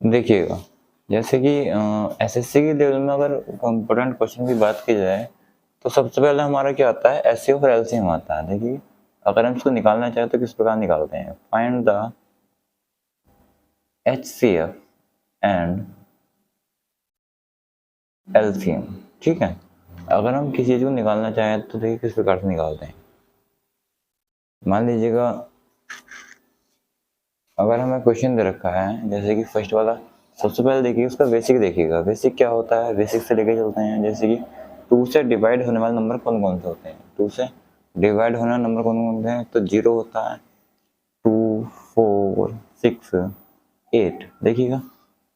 देखिएगा, जैसे कि एसएससी के लेवल में अगर इम्पोर्टेंट क्वेश्चन की बात की जाए तो सबसे पहले हमारा क्या आता है, एचसीएफ और एलसीएम आता है। देखिए, अगर हम इसको निकालना चाहें तो किस प्रकार निकालते हैं, find the HCF and LCM. ठीक है, अगर हम किसी चीज को निकालना चाहें तो देखिए किस प्रकार से निकालते हैं। मान लीजिएगा अगर हमें क्वेश्चन दे रखा है, जैसे कि फर्स्ट वाला, सबसे पहले देखिए उसका बेसिक देखिएगा। बेसिक क्या होता है, बेसिक से लेके चलते हैं। जैसे कि 2 से डिवाइड होने वाले नंबर कौन कौन से होते हैं, 2 से डिवाइड होने वाले नंबर कौन कौन से हैं, तो 0 होता है, 2, 4, 6, 8। देखिएगा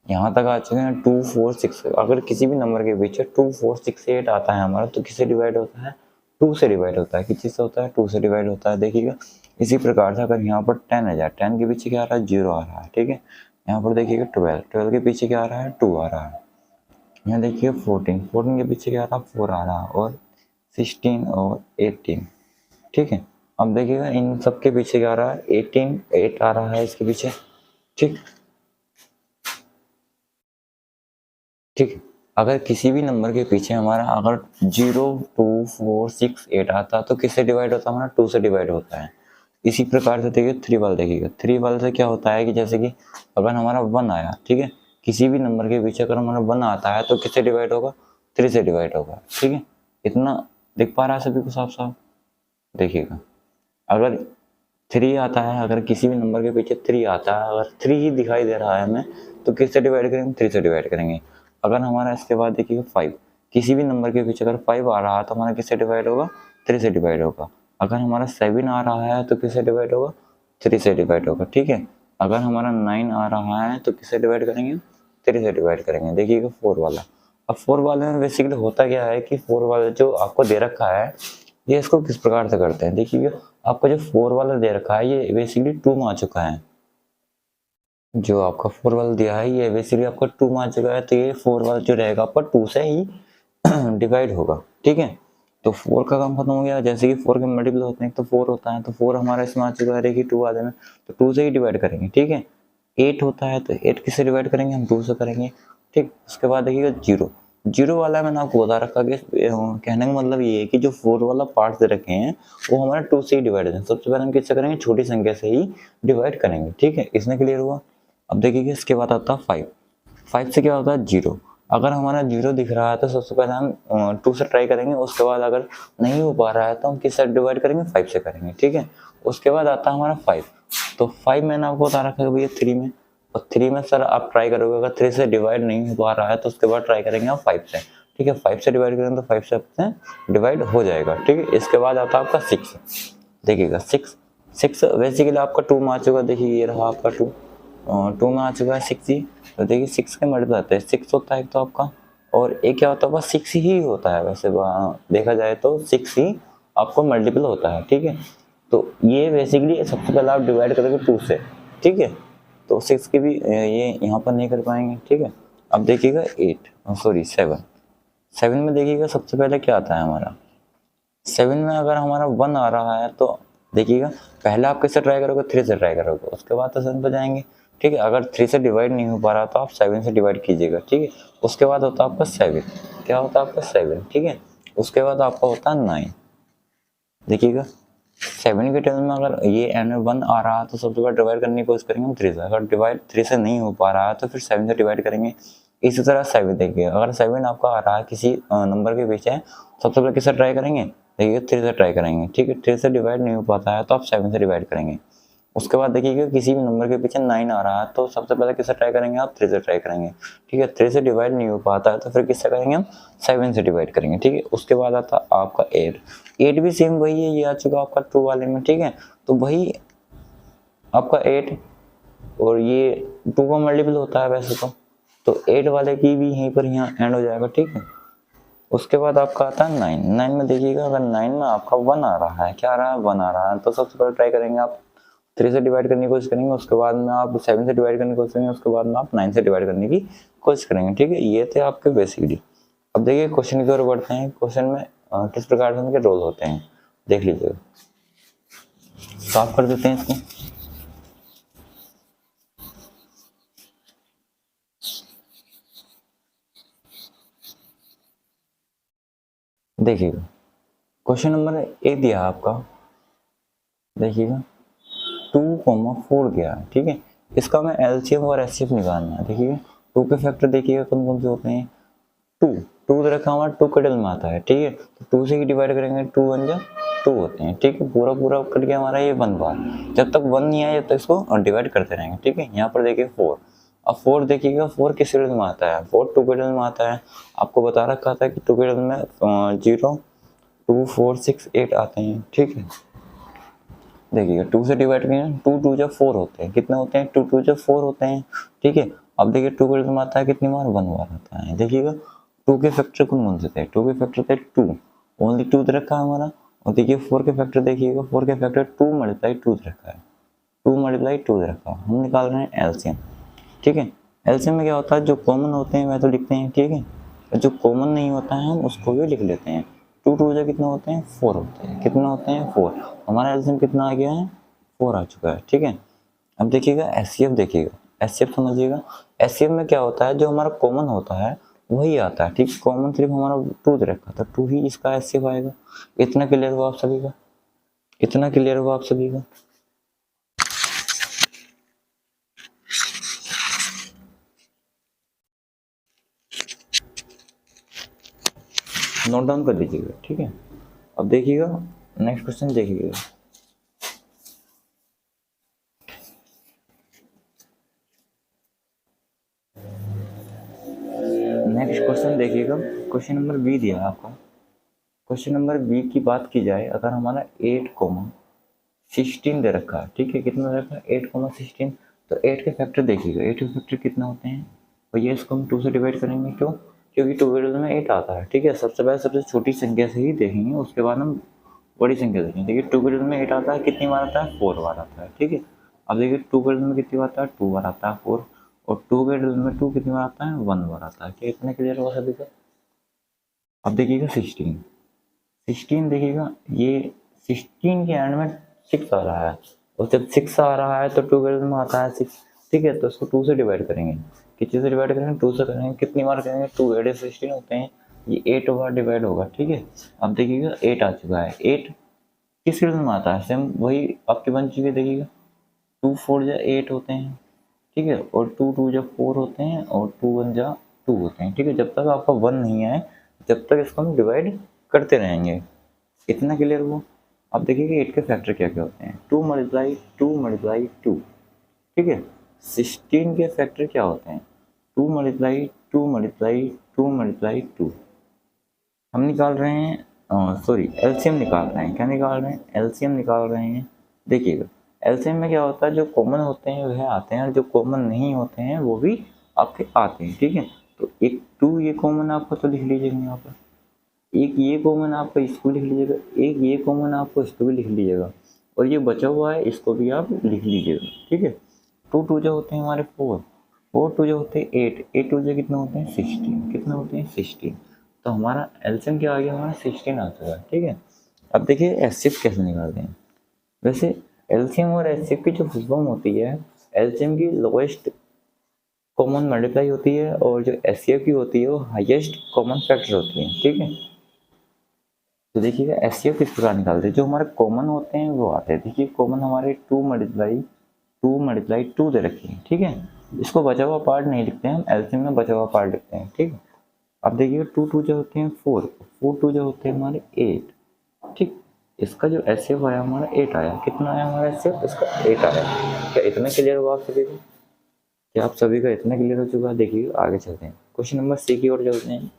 यहाँ तक आ चुके हैं 2, 4, 6। अगर किसी भी नंबर के पीछे 2, 4, 6, 8 आता है हमारा तो किससे डिवाइड होता है, 2 से डिवाइड होता है। किस चीज़ से होता है, 2 से डिवाइड होता है। देखिएगा इसी प्रकार से अगर यहाँ पर 10 है, 10 के पीछे क्या आ रहा है, 0 आ रहा है। ठीक है, यहाँ पर देखिएगा 12 के पीछे क्या आ रहा है, 2 आ रहा है। यहाँ देखिए 14 के पीछे क्या आ रहा है, 4 आ रहा है, और 16 और 18। ठीक है, अब देखिएगा इन सब के पीछे क्या आ रहा है, 8 आ रहा है इसके पीछे। ठीक ठीक, अगर किसी भी नंबर के पीछे हमारा अगर 0, 2, 4, 6, 8 आता तो किससे डिवाइड होता है, हमारा 2 से डिवाइड होता है। इसी प्रकार से देखिए 3 वाला देखिएगा, 3 वाले से क्या होता है कि जैसे कि अगर हमारा 1 आया, ठीक है, किसी भी नंबर के पीछे अगर हमारा 1 आता है तो किससे डिवाइड होगा, 3 से डिवाइड होगा। ठीक है, इतना दिख पा रहा है सभी को साफ साफ। देखिएगा अगर 3 आता है, अगर किसी भी नंबर के पीछे 3 आता है, अगर 3 ही दिखाई दे रहा है हमें तो किससे डिवाइड करेंगे, 3 से डिवाइड करेंगे। अगर हमारा इसके बाद देखिएगा 5, किसी भी नंबर के पीछे अगर 5 आ रहा है तो हमारा किससे डिवाइड होगा, 3 से डिवाइड होगा। अगर हमारा 7 आ रहा है तो किससे डिवाइड होगा, 3 से डिवाइड होगा। ठीक है, अगर हमारा 9 आ रहा है तो किससे डिवाइड करेंगे, 3 से डिवाइड करेंगे। देखिएगा 4 वाला, अब 4 वाले में बेसिकली होता क्या है कि 4 वाला जो आपको दे रखा है, ये इसको किस प्रकार से करते हैं। देखिए आपको जो 4 वाला दे रखा है ये बेसिकली 2 में आ चुका है। जो आपका 4 वाला दिया है ये बेसिकली आपका 2 में आ चुका है, तो ये 4 वाला जो रहेगा आपका 2 से ही डिवाइड होगा। ठीक है, तो 4 का काम खत्म हो गया। जैसे कि 4 के मल्टीपल होते हैं तो 4 होता है, तो 4 हमारा इसमें आ चुका है, देखिए 2 वाले में, तो 2 से ही डिवाइड करेंगे। ठीक है, 8 होता है तो 8 किससे डिवाइड करेंगे, हम 2 से करेंगे। ठीक, उसके बाद देखिएगा 0, 0 वाला मैंने आपको बता रखा कि कहने का मतलब ये है कि जो 4 वाला पार्ट दे रखे हैं वो हमारा 2 से ही डिवाइड है। सबसे पहले हम किससे करेंगे, छोटी संख्या से ही डिवाइड करेंगे। ठीक है, इसमें क्लियर हुआ। अब देखिए इसके बाद आता है 5, 5 से क्या होता है, 0। अगर हमारा 0 दिख रहा है तो सबसे पहले हम 2 से ट्राई करेंगे, उसके बाद अगर नहीं हो पा रहा है तो हम किससे डिवाइड करेंगे, 5 से करेंगे। ठीक है, उसके बाद आता है हमारा 5, तो 5 मैंने आपको बता रखा है भैया 3 में, और 3 में सर आप ट्राई करोगे, अगर 3 से डिवाइड नहीं हो पा रहा है तो उसके बाद ट्राई करेंगे आप 5 से। ठीक है, 5 से डिवाइड करेंगे तो 5 से डिवाइड हो जाएगा। ठीक है, इसके बाद आता है आपका 6। देखिएगा 6 बेसिकली आपका 2 में आ चुका, देखिए ये रहा आपका 2, 2 में आ चुका है 6 ही। तो देखिए 6 के मल्टीपल आते हैं, 6 होता है तो आपका, और एक क्या होता है, 6 ही होता है वैसे देखा जाए तो 6 ही आपको मल्टीपल होता है। ठीक है, तो ये बेसिकली सबसे पहले आप डिवाइड करोगे 2 से। ठीक है, तो 6 की भी ये यहाँ पर नहीं कर पाएंगे। ठीक है, अब देखिएगा 7, 7 में देखिएगा सबसे पहले क्या आता है हमारा, 7 में अगर हमारा 1 आ रहा है तो देखिएगा पहले आप किससे ट्राई करोगे, 3 से ट्राई करोगे, उसके बाद तो 7 पे जाएंगे। ठीक है, अगर 3 से डिवाइड नहीं हो पा रहा तो आप 7 से डिवाइड कीजिएगा। ठीक है, उसके बाद होता है आपका 7, क्या होता है आपका 7। ठीक है, उसके बाद आपका होता है 9। देखिएगा 7 के टर्म में अगर ये एंड में 1 आ रहा है तो सबसे पहले डिवाइड करने की कोशिश करेंगे हम 3 से, अगर डिवाइड 3 से नहीं हो पा रहा है तो फिर 7 से डिवाइड करेंगे। इसी तरह 7 देखिए, अगर 7 आपका आ रहा है किसी नंबर के पीछे, सबसे पहले किससे ट्राई करेंगे, देखिए 3 से ट्राई करेंगे। ठीक है, 3 से डिवाइड नहीं हो पाता है तो आप 7 से डिवाइड करेंगे। उसके बाद देखिएगा किसी भी नंबर के पीछे 9 आ रहा है तो सबसे पहले किससे ट्राई करेंगे, आप 3 से ट्राई करेंगे। ठीक है, 3 से डिवाइड नहीं हो पाता है तो फिर किससे करेंगे, हम 7 से डिवाइड करेंगे। ठीक है, उसके बाद आता है आपका 8 भी सेम वही है, ये आ चुका आपका 2 वाले में। ठीक है, तो वही आपका 8 और ये 2 का मल्टीपल होता है वैसे तो 8 वाले की भी यहीं पर यहाँ एंड हो जाएगा। ठीक है, उसके बाद आपका आता है 9 में देखिएगा अगर 9 में आपका 1 आ रहा है, क्या आ रहा है, 1 आ रहा है, तो सबसे पहले ट्राई करेंगे आप 3 से डिवाइड करने की कोशिश करेंगे, उसके बाद में आप 7 से डिवाइड करने की कोशिश करेंगे, उसके बाद में आप 9 से डिवाइड करने की कोशिश करेंगे। ठीक है, ये थे आपके बेसिकली। अब देखिए क्वेश्चन की ओर बढ़ते हैं, क्वेश्चन में किस प्रकार से उनके रोल होते हैं देख लीजिएगा। साफ कर देते हैं इसको। देखिएगा क्वेश्चन नंबर ए दिया आपका, देखिएगा 2,4 गया है, ठीक है। इसका हमें एलसीएम और एचसीएफ निकालना है। देखिए 2 के फैक्टर देखिएगा कौन कौन से होते हैं, 2 2 रखा हमारा 2 के डबल में आता है, ठीक है। तो 2 से ही डिवाइड करेंगे, 2 1 जा 2 होते हैं, ठीक है। पूरा पूरा कट गया हमारा ये 1 बार। जब तक 1 नहीं आया जब तक इसको डिवाइड करते रहेंगे, ठीक है। यहाँ पर देखिए 4, अब 4 देखिएगा 4 किस डबल में आता है, 4 2 के डबल में आता है। आपको बता रखा था कि 2 के डबल में 0 2 4 6 8 आते हैं, ठीक है। देखिएगा 2 से डिवाइड करें, 2 2 जब 4 होते हैं, कितने होते हैं, 2 2 जब 4 होते हैं, ठीक है। अब देखिए 2 के रिजल्ट आता है कितनी बार, 1 बार आता है। देखिएगा 2 के फैक्टर कौन कौन से थे, 2 के फैक्टर थे 2, ओनली 2 रखा है हमारा। और देखिए 4 के फैक्टर देखिएगा, 4 के फैक्टर 2 मल्टीप्लाई 2 रखा है, 2 मल्टीप्लाई 2 रखा है। हम निकाल रहे हैं एलसीएम, ठीक है। एलसीएम में क्या होता है, जो कॉमन होते हैं वह तो लिखते हैं, ठीक है। जो कॉमन नहीं होता है हम उसको भी लिख लेते हैं। 2 2 जो कितने होते हैं, 4 होते हैं, कितने होते हैं 4। हमारा एलसीएम कितना आ गया है, 4 आ चुका है, ठीक है। अब देखिएगा एचसीएफ, देखिएगा एचसीएफ समझिएगा। एचसीएफ में क्या होता है, जो हमारा कॉमन होता है वही आता है, ठीक। कॉमन सिर्फ हमारा 2 रखा था, 2 ही इसका एचसीएफ आएगा। इतना क्लियर हुआ आप सभी का, इतना क्लियर हुआ आप सभी का। नोट डाउन कर दीजिएगा, ठीक है। अब देखिएगा नेक्स्ट क्वेश्चन देखिएगा। नेक्स्ट क्वेश्चन देखिएगा, क्वेश्चन नंबर बी दिया है आपको। क्वेश्चन नंबर बी की बात की जाए, अगर हमारा 8,16 दे रखा है, ठीक है। कितना दे रखा है, 8,16। तो 8 के फैक्टर देखिएगा, 8 के फैक्टर कितना होते हैं भैया, इसको हम 2 से डिवाइड करेंगे, क्यों, क्योंकि 2 के रिजल्ट में 8 आता है, ठीक है। सबसे पहले सबसे छोटी संख्या से ही देखेंगे, उसके बाद हम बड़ी संख्या देखेंगे। देखिए 2 के रिजल्ट में 8 आता है, कितनी बार आता है, 4 बार आता है, ठीक है। अब देखिए 2 के रिजल्ट में कितनी बार आता है, 2 बार आता है 4, और 2 के रिजल्ट में 2 कितनी बार आता है, 1 बार आता है। क्या इतना क्लियर हुआ सभी का। अब देखिएगा 16 देखिएगा, ये 16 के एंड में 6 आ रहा है, और जब 6 आ रहा है तो 2 के रिजल्ट में आता है 6, ठीक है। तो इसको 2 से डिवाइड करेंगे, किसी से डिवाइड करेंगे, 2 से करेंगे। कितनी बार करेंगे, 2 8 16 होते हैं, ये 8 बार डिवाइड होगा, ठीक है। अब देखिएगा 8 आ चुका है, 8 किस रिजल्ट में आता है, सेम वही आपकी बन चुकी है। देखिएगा 2 4 जा 8 होते हैं, ठीक है, और 2 2 जा 4 होते हैं, और 2 1 जा 2 होते हैं, ठीक है। जब तक आपका 1 नहीं आए जब तक इसको हम डिवाइड करते रहेंगे। इतना क्लियर हुआ। अब देखिए 8 के फैक्टर क्या क्या होते हैं, 2 मल्टीप्लाई 2 मल्टीप्लाई 2, ठीक है। 16 के फैक्टर क्या होते हैं, 2 मल्टीप्लाई 2 मल्टीप्लाई 2 मल्टीप्लाई 2। हम निकाल रहे हैं, सॉरी एलसीएम निकाल रहे हैं। क्या निकाल रहे हैं, एलसीएम निकाल रहे हैं। देखिएगा एलसीएम में क्या होता है, जो कॉमन होते हैं वह आते हैं, और जो कॉमन नहीं होते हैं वो भी आपके आते हैं, ठीक है। तो एक 2 ये कॉमन आपको तो लिख लीजिएगा यहाँ पर, एक ये कॉमन आपको इसको लिख लीजिएगा, एक ये कॉमन आपको इसको भी लिख लीजिएगा, और ये बचा हुआ है इसको भी आप लिख लीजिएगा, ठीक है। 2 2 जो होते हैं हमारे 4, 4 2 जो होते हैं 8, 8 2 जो कितने होते हैं 16, कितने होते हैं 16। तो हमारा एलसीएम क्या आ गया, हमारा 16 आ चुका है, ठीक है। अब देखिए एचसीएफ कैसे निकालते हैं। वैसे एलसीएम और एचसीएफ की जो फुल होती है, एलसीएम की लोएस्ट कॉमन मल्टीप्लाई होती है, और जो एचसीएफ की होती है वो हाईएस्ट कॉमन फैक्टर होती है, ठीक है। तो देखिएगा एचसीएफ किस प्रकार निकालते हैं, जो हमारे कॉमन होते हैं वो आते हैं। देखिए कॉमन हमारे 2 मल्टीप्लाई 2 दे रखी है, ठीक है। इसको बचा हुआ पार्ट नहीं लिखते हैं हम, एलसीएम में बचा हुआ पार्ट लिखते हैं, ठीक है। अब देखिएगा 2 2 जो होते हैं 4, 4 2 जो होते हैं हमारे 8, ठीक। इसका जो एचसीएफ आया हमारा 8 आया, कितना आया हमारा एचसीएफ, इसका 8 आया। क्या इतना क्लियर हुआ आप सभी को, क्या आप सभी का इतना क्लियर हो चुका है। देखिए आगे चलते हैं, क्वेश्चन नंबर सी की ओर चलते हैं।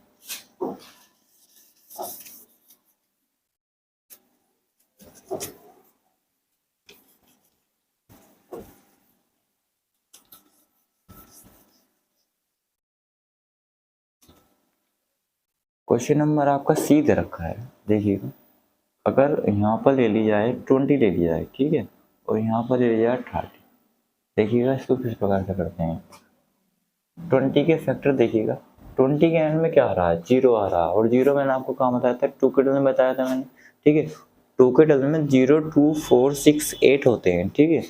क्वेश्चन नंबर आपका सी दे रखा है। देखिएगा अगर यहाँ पर ले ली जाए 20 ले लिया जाए, ठीक है, और यहाँ पर ले लिया जाए 30। देखिएगा इसको किस प्रकार से करते हैं। 20 के फैक्टर देखिएगा, 20 के एंड में क्या आ रहा है, 0 आ रहा है, और 0 मैंने आपको कहाँ बताया था, 2 के डबल में बताया था मैंने, ठीक है। 2 के डबल में 0 2 4 6 8 होते हैं, ठीक है।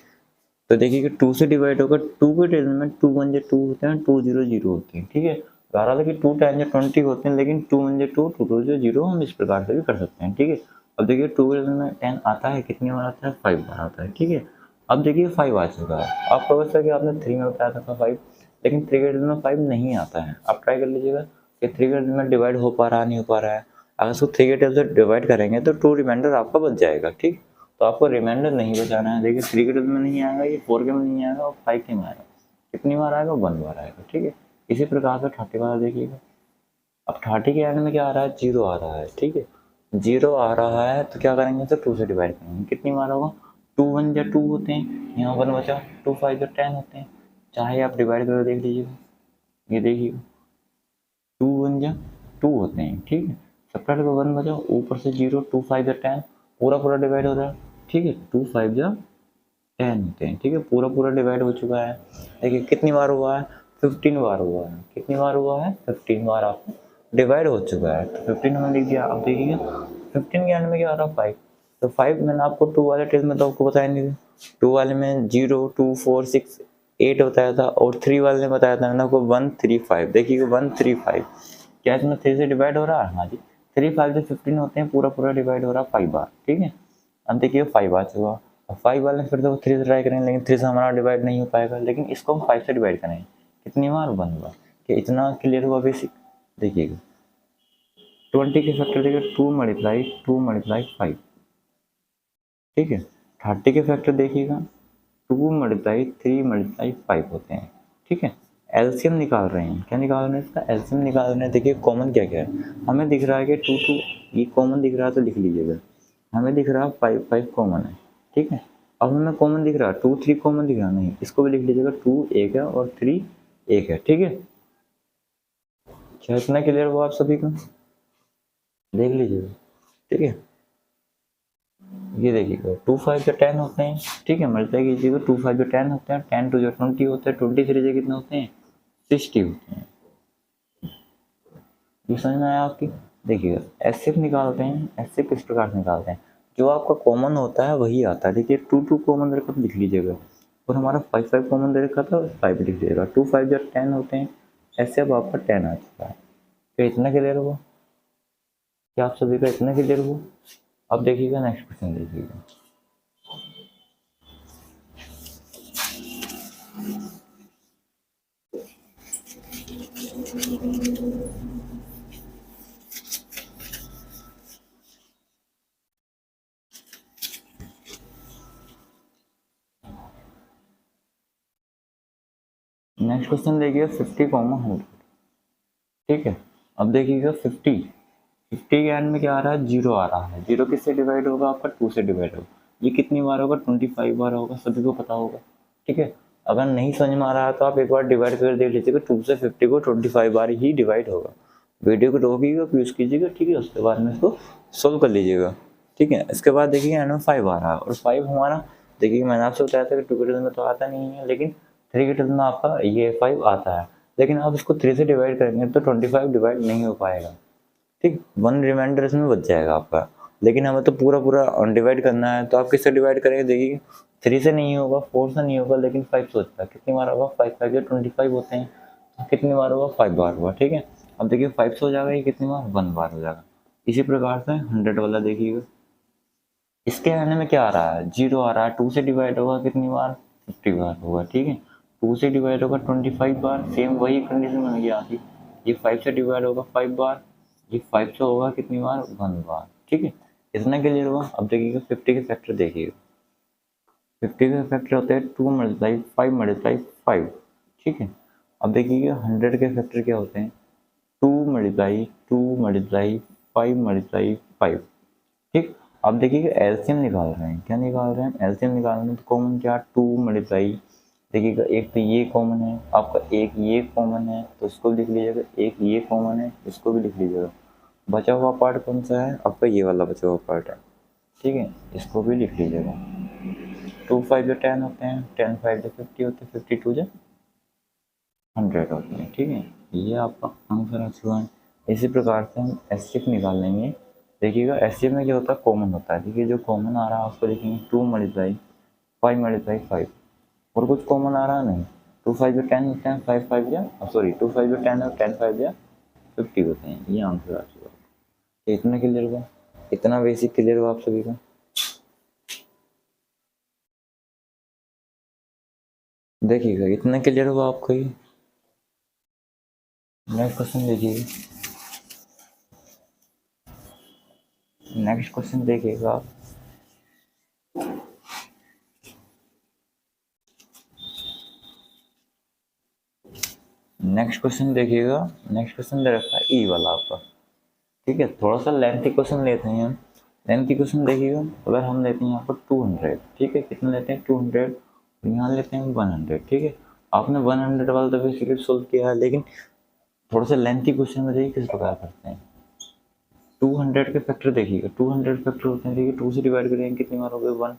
तो देखिएगा 2 से डिवाइड होकर 2 के डबल में 2 1 2 होते हैं, 2 0 0 होते हैं, ठीक है। कह रहा था कि 2 10 या 20 होते हैं, लेकिन 2 1 2 2 2 0, हम इस प्रकार से भी कर सकते हैं। ठीक है, अब देखिए 2 में 10 आता है, कितनी बार आता है, 5 बार आता है। ठीक है, अब देखिए 5 आ चुका है। आपको बता कि आपने 3 में बताया था 5, लेकिन 3 में 5 नहीं आता है। आप ट्राई कर लीजिएगा कि 3 में डिवाइड हो पा रहा नहीं हो पा रहा है। अगर उसको 3 से डिवाइड करेंगे तो 2 रिमाइंडर आपका बच जाएगा। ठीक, तो आपको रिमाइंडर नहीं बचाना है। देखिए 3 में नहीं आएगा, ये 4 में नहीं आएगा और 5 के में आएगा। कितनी बार आएगा, 1 बार आएगा। ठीक है, इसी प्रकार से 30 वाला देखिएगा। अब 30 के एंड में क्या आ रहा है, 0 आ रहा है। ठीक है, 0 आ रहा है तो क्या करेंगे, तो 2 से डिवाइड करेंगे। कितनी बार होगा, 2 1 या 2 होते हैं, यहाँ 1 बचा, 2 5 या 10 होते हैं। चाहे आप डिवाइड करके देख लीजिएगा, ये देखिएगा 2 1 या 2 होते हैं। ठीक है, सब्ट्रैक्ट का 1 बचा, ऊपर से 0, 2 5 या 10, पूरा पूरा डिवाइड हो रहा है। ठीक है, 2 5 या 10 होते हैं। ठीक है, पूरा पूरा डिवाइड हो चुका है। देखिए कितनी बार हुआ है, 15 बार हुआ है। कितनी बार हुआ है, 15 बार आपको डिवाइड हो चुका है। तो 15 हमने लिख दिया। अब देखिए 15 के एंड में क्या आ रहा है, 5। तो 5 मैंने आपको 2 वाले टेस्ट में तो आपको बताया नहीं था। 2 वाले में 0 2 4 6 8 बताया था, और 3 वाले ने बताया था मैंने आपको 1 3 5। देखिए 1 3 5, क्या इसमें 3 से डिवाइड हो रहा है, हाँ जी। 3 5 से 15 होते हैं, पूरा पूरा डिवाइड हो रहा है 5 बार। ठीक है, अब देखिए 5 आ चुका। अब 5 वाले फिर तो 3 से ट्राई करेंगे, लेकिन 3 से हमारा डिवाइड नहीं हो पाएगा, लेकिन इसको हम 5 से डिवाइड करेंगे। कितनी बार, 1 बार। कि इतना क्लियर हुआ बेसिक। देखिएगा 20 के फैक्टर देखिए 2 मल्टीप्लाई 5। ठीक है, 30 के फैक्टर देखिएगा 2 मल्टीप्लाई 3 मल्टीप्लाई 5 होते हैं। ठीक है, एलसीएम निकाल रहे हैं। क्या निकाल रहे हैं, इसका एलसीएम निकाल रहे हैं। देखिए कॉमन क्या क्या है, हमें दिख रहा है कि 2 2, ये कॉमन दिख रहा है तो लिख लीजिएगा। हमें दिख रहा है 5 5 कॉमन है। ठीक है, अब हमें कॉमन दिख रहा है 2 3 कॉमन दिख रहा नहीं, इसको भी लिख लीजिएगा। 2 एक है और 3 एक है। ठीक है, क्या इतना क्लियर हुआ आप सभी को, देख लीजिएगा। ठीक है, ये देखिएगा 2 5 या 10 होते हैं। ठीक है, मल्टीप्लाई कीजिएगा, 2 5 या 10 होते हैं, 10 2 या 20 होते हैं, 23 से कितने होते हैं, 60 होते हैं। ये समझ में आया आपकी। देखिएगा एसएफ निकालते हैं। एसएफ किस प्रकार से निकालते हैं, जो आपका कॉमन होता है वही आता है। देखिए 2 2 कॉमन दे रखा तो लिख लीजिएगा, और हमारा 5 5 कॉमन दे रखा था, 5 लिख लीजिएगा। 2 5 या 10 होते हैं, एसएफ आपका 10 आ चुका है। तो इतना क्लियर हुआ, क्या आप सभी का इतना क्लियर हुआ। अब देखिएगा नेक्स्ट क्वेश्चन देखिएगा। नेक्स्ट क्वेश्चन देखिएगा 50 कॉमा 100। ठीक है, अब देखिएगा 50 के एंड में क्या आ रहा है, 0 आ रहा है। 0 किससे डिवाइड होगा, आपका 2 से डिवाइड होगा। ये कितनी बार होगा, 25 बार होगा, सभी को पता होगा। ठीक है, अगर नहीं समझ में आ रहा है तो आप एक बार डिवाइड कर देख लीजिएगा। 2 से 50 को 25 बार ही डिवाइड होगा। वीडियो को रोकिएगा, यूज कीजिएगा। ठीक है, उसके बाद में इसको सोल्व कर लीजिएगा। ठीक है, इसके बाद देखिए एंड में 5 आ रहा है, और 5 हमारा देखिए मैंने आपसे बताया था कि 2 के टर्म में तो आता नहीं है, लेकिन 3 के टर्म में आपका ये 5 आता है। लेकिन आप इसको 3 से डिवाइड करेंगे तो 25 डिवाइड नहीं हो पाएगा। ठीक, 1 रिमाइंडर इसमें बच जाएगा आपका। लेकिन हमें तो पूरा पूरा अनडिवाइड करना है, तो आप किससे डिवाइड करेंगे, देखिए 3 से नहीं होगा, 4 से नहीं होगा, लेकिन 5 से होता है। कितनी बार होगा, 5 5 या 25 होते हैं, तो कितनी बार होगा, 5 बार हुआ। ठीक है, अब देखिए 5 से हो जाएगा, ये कितनी बार, 1 बार हो जाएगा। इसी प्रकार से 100 वाला देखिएगा, इसके आने में क्या आ रहा है, 0 आ रहा है। 2 से डिवाइड होगा कितनी बार, 50 बार होगा। ठीक है, 2 से डिवाइड होगा 25 बार, सेम वही कंडीशन में गया थी। ये 5 से डिवाइड होगा 5 बार, ये 5 से होगा कितनी बार, 1 बार। ठीक है, इतना क्लियर हुआ। अब देखिएगा 50 के फैक्टर देखिएगा। 50 के फैक्टर होते हैं 2 मल्टीप्लाई 5 मल्टीप्लाई 5। ठीक है, अब देखिएगा 100 के फैक्टर क्या होते हैं, 2 मल्टीप्लाई 2 मल्टीप्लाई 5 मल्टीप्लाई 5। ठीक, अब देखिए एलसीएम निकाल रहे हैं। क्या निकाल रहे हैं, एलसीएम निकाल रहे हैं। तो कॉमन क्या, 2 मल्टीप्लाई, देखिएगा एक तो ये कॉमन है आपका, एक ये कॉमन है, तो इसको भी लिख लीजिएगा। एक ये कॉमन है, इसको भी लिख लीजिएगा। बचा हुआ पार्ट कौन सा है, आपका ये वाला बचा हुआ पार्ट है। ठीक है, इसको भी लिख लीजिएगा। 2 5 जो 10 होते हैं, 10 5 जो 50 होते हैं, 52 जो 100 होते हैं। ठीक है, ये आपका आंसर आ चुका है। इसी प्रकार से हम एसएफ निकाल लेंगे। देखिएगा एसएफ में क्या होता है, कॉमन होता है। देखिए जो कॉमन आ रहा है उसको लिखेंगे 2 मल्टीप्लाई 5 मल्टीप्लाई 5, और कुछ कॉमन आ रहा है नहीं, 2 5 जो 10 होते हैं, 5 5 या सॉरी 2 5 जो 10 और 10 5 या 50 होते हैं। ये आंसर आ चुका। इतना क्लियर हुआ, इतना बेसिक क्लियर हुआ आप सभी का। देखिएगा इतना क्लियर हुआ आपको ये। नेक्स्ट क्वेश्चन देखिएगा, नेक्स्ट क्वेश्चन देखिएगा आप। नेक्स्ट क्वेश्चन देखिएगा, नेक्स्ट क्वेश्चन दे रखा है ई वाला आपका, ठीक है। थोड़ा सा लेंथी क्वेश्चन लेते हैं हम। लेंथी क्वेश्चन देखिएगा, अगर हम लेते हैं यहाँ पर 200, ठीक है, कितना लेते हैं 200, यहाँ लेते हैं 100, ठीक है। आपने 100 वाला तो बेसिकली सोल्व किया है, लेकिन थोड़ा सा लेंथी क्वेश्चन में देखिए किस प्रकार करते हैं। 200 के फैक्टर देखिएगा, 200 फैक्टर होते हैं, देखिए 2 से डिवाइड करेंगे कितनी बार होगा,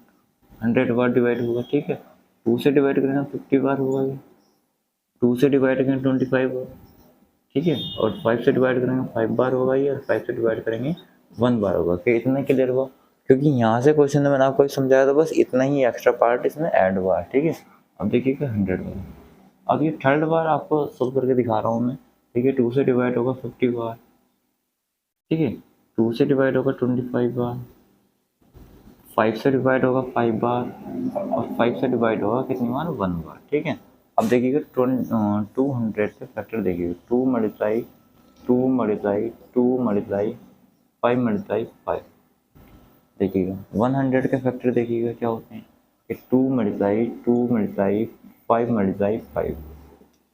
100 बार डिवाइड होगा, ठीक है। 2 से डिवाइड करेंगे 50 बार होगा ये, 2 से डिवाइड करेंगे 25 बार, ठीक है। और 5 से डिवाइड करेंगे 5 बार होगा ये, और 5 से डिवाइड करेंगे 1 बार होगा। क्या इतना क्लियर हुआ? क्योंकि यहाँ से क्वेश्चन में मैंने आपको समझाया था, बस इतना ही एक्स्ट्रा पार्ट इसमें ऐड हुआ है, ठीक है। अब देखिएगा 100 बार। अब ये थर्ड बार आपको सोल्व करके दिखा रहा हूँ मैं, ठीक है। 2 से डिवाइड होगा 50 बार, ठीक है। 2 से डिवाइड होगा 25 बार, 5 से डिवाइड होगा 5 बार, और 5 से डिवाइड होगा कितनी बार, 1 बार, ठीक है। अब देखिएगा 200 के फैक्टर देखिएगा, 2 मल्टीप्लाई 2 मल्टीप्लाई 2 मल्टीप्लाई 5 मल्टीप्लाई 5, देखिएगा 100 के फैक्टर देखिएगा क्या होते हैं, कि 2 मल्टीप्लाई 2 मल्टीप्लाई 5 मल्टीप्लाई 5।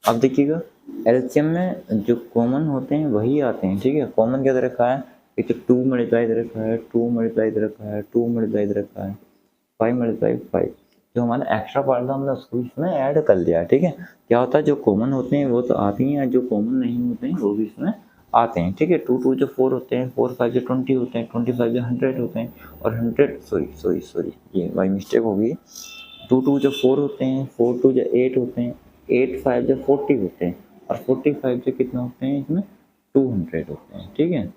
अब देखिएगा एलसीएम में जो कॉमन होते हैं वही आते हैं, ठीक है। कॉमन क्या दे रखा है, एक तो 2 मल्टीप्लाई दे रखा है, 2 मल्टीप्लाई दे रखा है, 2 मल्टीप्लाई दे रखा है, 5 मल्टीप्लाई 5। जो हमारा एक्स्ट्रा पार्ट था हमने उसको इसमें ऐड कर लिया, ठीक है। क्या होता है, जो कॉमन होते हैं वो तो आते ही हैं, जो कॉमन नहीं होते हैं वो भी इसमें आते हैं, ठीक है। 2 2 जो 4 होते हैं, 4 5 जो 20 होते हैं, 25 जो 100 होते हैं, और 100 सॉरी ये बाई मिस्टेक हो गई। 2 2 जो 4 होते हैं, 4 2 जो 8 होते हैं, 8 5 जो 40 होते हैं, और 45 जो कितना होते हैं इसमें 200 होते हैं, ठीक है।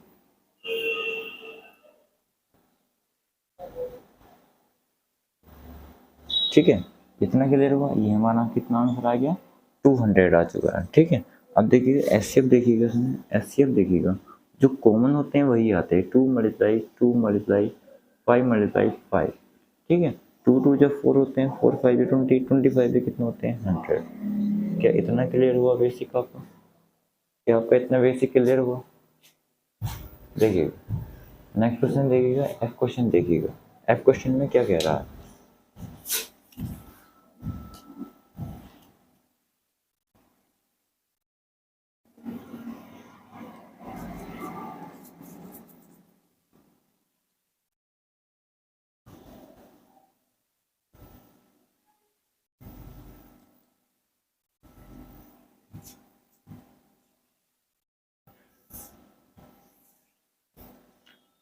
ठीक है, इतना क्लियर हुआ। ये हमारा कितना आंसर आ गया, 200 आ चुका है, ठीक है। अब देखिएगा एचसीएफ देखिएगा, इसमें एचसीएफ देखिएगा, जो कॉमन होते हैं वही आते हैं, 2 मल्टीप्लाई 2 मल्टीप्लाई 5 मल्टीप्लाई 5, ठीक है। 2 2 जब 4 होते हैं, 4 5 जो 20, 25 जो कितने होते हैं 100। क्या इतना क्लियर हुआ बेसिक आपको? क्या आपका इतना बेसिक क्लियर हुआ? देखिएगा नेक्स्ट क्वेश्चन देखिएगा, एफ क्वेश्चन देखिएगा। एफ क्वेश्चन में क्या कह रहा है,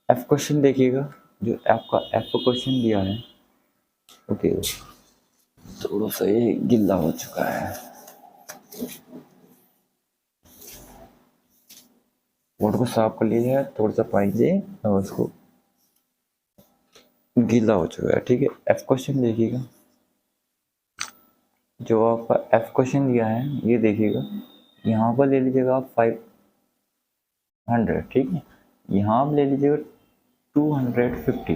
एफ क्वेश्चन देखिएगा। जो आपका एफ क्वेश्चन दिया है, ओके, थोड़ा सा ये गिल्ला हो चुका है, बोर्ड को साफ कर लीजिए, थोड़ा सा पानी से और उसको गीला हो चुका है, ठीक है। एफ क्वेश्चन देखिएगा, जो आपका एफ क्वेश्चन दिया है ये देखिएगा, यहाँ पर ले लीजिएगा आप 500, ठीक है। यहाँ आप ले लीजिएगा 250,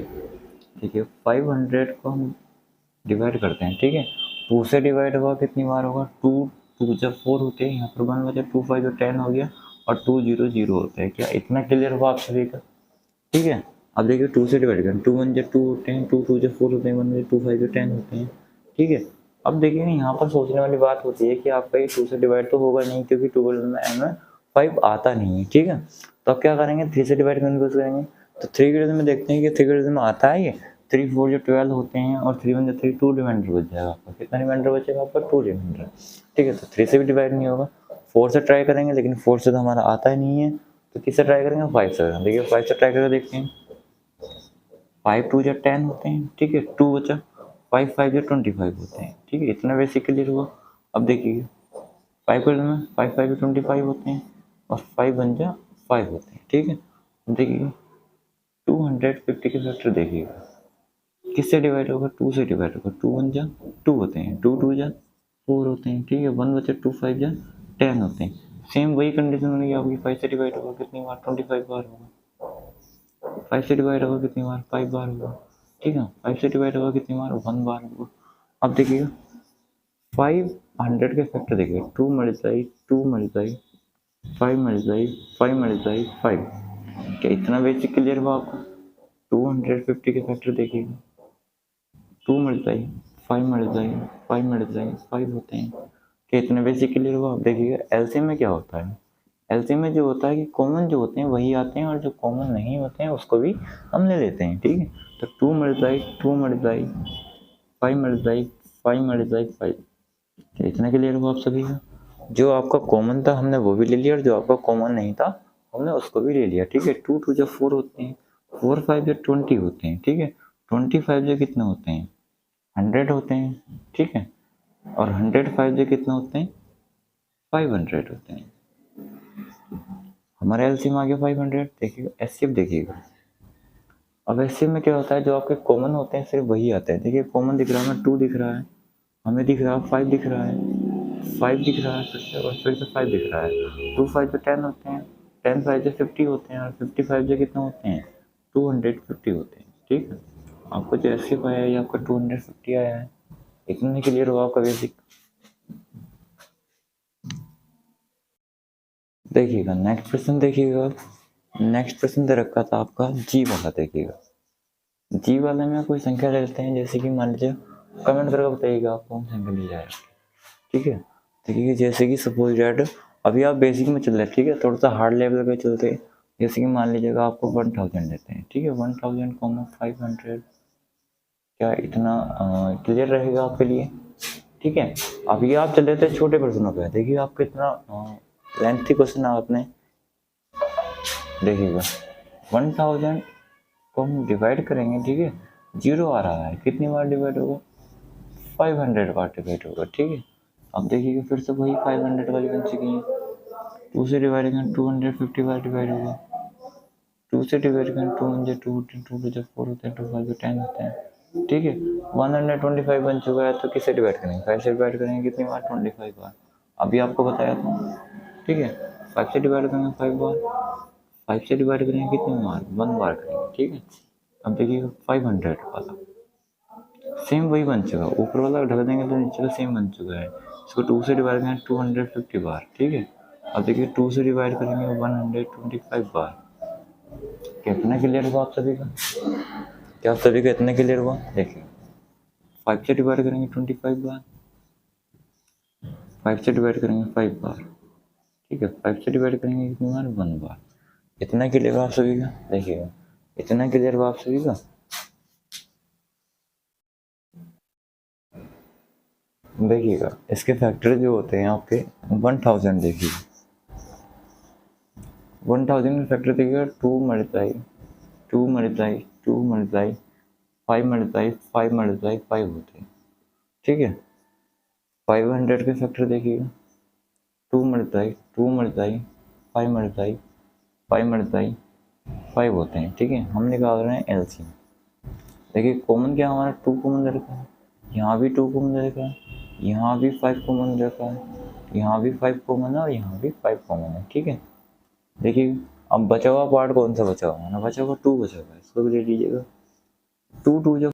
ठीक है। 500 को हम डिवाइड करते हैं, ठीक है। 2 से डिवाइड होगा कितनी बार होगा, 2 2 जब 4 होते हैं, यहाँ पर 1 बचा, 2 5 जो 10 हो गया, और 2 0 0 होता है। क्या इतना क्लियर हुआ आप सभी का? ठीक है। अब देखिए 2 से डिवाइड करें, 2 1 जब 2 होते हैं, 2 2 जब 4 होते हैं, 1 जब 2 5 जो 10 होते हैं, ठीक है। अब देखिए यहाँ पर सोचने वाली बात होती है कि आपका ये 2 से डिवाइड तो होगा नहीं, क्योंकि 12 में 5 आता नहीं है, ठीक है। तो अब क्या करेंगे, 3 से डिवाइड करने की कोशिश करेंगे। तो 3 के में देखते हैं कि 3 के में आता है ये 3 4 जो 12 होते हैं, और 3 1 जो 3 2 रिमाइंडर बच जाएगा आपका। कितना रिमाइंडर बचेगा आपका, 2 रिमाइंडर, ठीक है। तो 3 से भी डिवाइड नहीं होगा, 4 से ट्राई करेंगे, लेकिन 4 से तो हमारा आता ही नहीं है, तो किससे ट्राई करेंगे, 5 से। देखिए 5 से ट्राई करके देखते हैं, 5 2 जो 10 होते हैं, ठीक है। 2 बचा, 5 5 जो 25 होते हैं, ठीक है। इतना बेसिक क्लियर हुआ। अब देखिए 5 के में 5 5 जो 25 होते हैं, और 5 1 जा 5 होते हैं, ठीक है। देखिए 250 के फैक्टर देखिएगा, किससे डिवाइड होगा, 2 से डिवाइड होगा, 2 1 जा 2 होते हैं, 2 2 जा 4 होते हैं, ठीक है। 1 बचे 2 5 जा 10 होते हैं। सेम वही कंडीशन बनेगी आपकी, 5 से डिवाइड होगा कितनी बार, 25 बार होगा। 5 से डिवाइड होगा कितनी बार, 5 बार होगा, ठीक है। 5 से डिवाइड होगा कितनी बार, 1 बार होगा। अब देखिएगा 500 के फैक्टर देखिए, 2 मल्टीप्लाई 2 मल्टीप्लाई 5 मल्टीप्लाई 5 मल्टीप्लाई 5। क्या इतना बेसिक क्लियर हुआ आपको? 250 के फैक्टर देखिएगा, 2 मल्टीप्लाई 5 मल्टीप्लाई 5 मल्टीप्लाई 5 होते हैं। क्या इतना बेसिक क्लियर हुआ? आप देखिएगा एलसीएम में क्या होता है, एलसीएम में जो होता है कि कॉमन जो होते हैं वही आते हैं, और जो कॉमन नहीं होते हैं उसको भी हम ले लेते हैं, ठीक है। तो 2 मल्टीप्लाई 2 मल्टीप्लाई 5 मल्टीप्लाई 5 मल्टीप्लाई 5। क्या इतना क्लियर हुआ आप सभी का? जो आपका कॉमन था हमने वो भी ले लिया, और जो आपका कॉमन नहीं था हमने उसको भी ले लिया, ठीक है। 2 2 जो 4 होते हैं, 4 5 जो 20 होते हैं, ठीक है। 25 जो कितने होते हैं, 100 होते हैं, ठीक है। और 105 जो कितने होते हैं, 500 होते हैं। हमारा एलसीएम आ गया 500। देखिएगा एचसीएफ देखिएगा। अब एचसीएफ में क्या होता है, जो आपके कॉमन होते हैं सिर्फ वही आते हैं। देखिए कॉमन दिख रहा है, हमें 2 दिख रहा है, हमें दिख रहा है 5 दिख रहा है, 5 दिख रहा है फिर से, और फिर से 5 दिख रहा है। 2 5 जो 10 होते हैं, 10 5 जो 50 होते हैं, और 55 जो कितने होते हैं, 250 होते हैं, ठीक है। आपको जो एचसीएफ आया है ये आपका 250 आया है। इतना क्लियर हुआ आपका बेसिक। देखिएगा नेक्स्ट प्रश्न देखिएगा। नेक्स्ट प्रश्न दे रखा था आपका जी वाला। देखिएगा जी वाले में कोई संख्या ले लेते हैं, जैसे कि मान लीजिए, कमेंट करके बताइएगा आप कौन संख्या ली जाए, ठीक है। देखिए जैसे कि सपोज डेट, अभी आप बेसिक में चल रहे हैं, ठीक है, थोड़ा सा हार्ड लेवल पे चलते हैं। जैसे कि मान लीजिएगा आपको 1000 देते हैं, ठीक है। 1000 500। क्या इतना क्लियर रहेगा आपके लिए, ठीक है। अभी आप चल रहे थे छोटे प्रश्नों पे, देखिए आप कितना लेंथी क्वेश्चन आपने देखिएगा। 1000 को हम डिवाइड करेंगे, ठीक है। 0 आ रहा है, कितनी बार डिवाइड होगा, 500 बार डिवाइड होगा, ठीक है। अब देखिएगा फिर से वही 500 वाली बन चुकी है। 2 से डिवाइड करें 250 बार डिवाइड होगा। 2 से डिवाइड करें 2 2 2 जब 4 होते हैं, 2 5 10 होते हैं, ठीक है। 125 बन चुका है, तो किससे डिवाइड करेंगे, 5 से डिवाइड करेंगे कितनी बार, 25 बार। अभी आपको बताया था, ठीक है। 5 से डिवाइड करेंगे 5 बार, 5 से डिवाइड करेंगे कितनी बार, 1 बार करेंगे, ठीक है। अब देखिए 500 वाला सेम वही बन चुका, ऊपर वाला ढक देंगे तो नीचे का सेम बन चुका है। इसको 2 से डिवाइड करेंगे 250 बार, ठीक है। अब देखिए 2 से डिवाइड करेंगे 125 बार। कितना क्लियर हुआ आप सभी का? क्या आप सभी का इतना क्लियर हुआ? देखिए 5 से डिवाइड करेंगे 25 बार, 5 से डिवाइड करेंगे 5 बार, ठीक है। 5 से डिवाइड करेंगे कितनी बार, 1 बार। इतना क्लियर हुआ आप सभी का? देखिएगा इतना क्लियर हुआ आप सभी का? देखिएगा इसके फैक्टर जो होते हैं आपके 1000, देखिए 1000 में फैक्टर देखिएगा 2 multiply 2 multiply 2 multiply 5 multiply 5 multiply 5 होते हैं, ठीक है। 500 के फैक्टर देखिएगा 2 मल्टीप्लाई 2 मल्टीप्लाई 5 मल्टीप्लाई 5 मल्टीप्लाई 5 होते हैं, ठीक है। हम निकाल रहे हैं एलसीएम। देखिए कॉमन क्या हमारा 2 कॉमन दे रखा है, यहाँ भी 2 कॉमन दे रखा है, यहाँ भी 5 कॉमन दे रखा है, यहाँ भी 5 कॉमन है, और यहाँ भी 5 कॉमन है, ठीक है। देखिए अब बचा हुआ पार्ट कौन सा बचा हुआ है ना, बचा हुआ 2 बचा हुआ है, इसको भी ले लीजिएगा। 2 2 जब